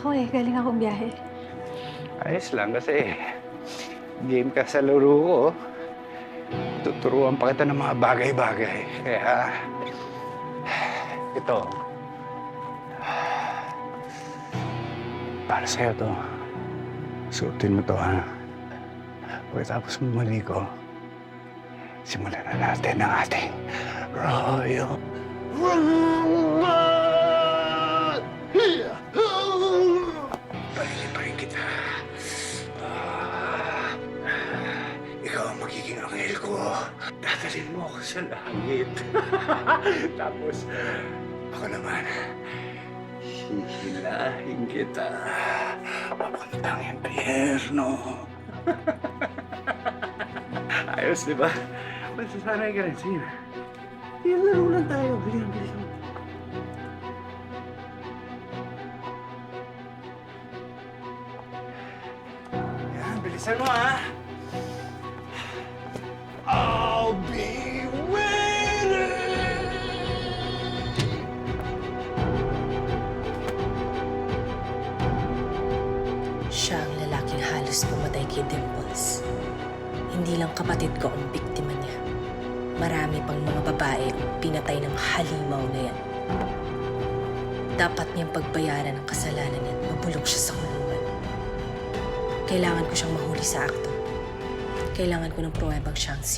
Okay, galing akong biyahe. Ayos lang kasi game ka sa laro ko. Tuturuan pa kita ng mga bagay-bagay. Kaya, ito. Para sa'yo to. Suotin mo to, ha? Pagkatapos mo maligo, simulan na natin ang ating Royal Rumble! Parin kita. Ikaw ang magiging anghel ko. Dadalhin mo ako sa langit. Tapos, ako naman, hihilahin kita papuntang impyerno. Ayos, di ba? Masasanay ka rin. Sige na. Laro lang tayo. Bilis mo. Yan, bilisan mo, ha? I'll be waiting! Siya ang lalaking halos pumatay kay Dimples. Hindi lang kapatid ko ang biktima niya. Marami pang mga babae ang pinatay ng halimaw na yan. Dapat niyang pagbayaran ang kasalanan niya at mabulok siya sa kulungan. Kailangan ko siyang mahuli sa akto. Kailangan ko ng pruwebang siyang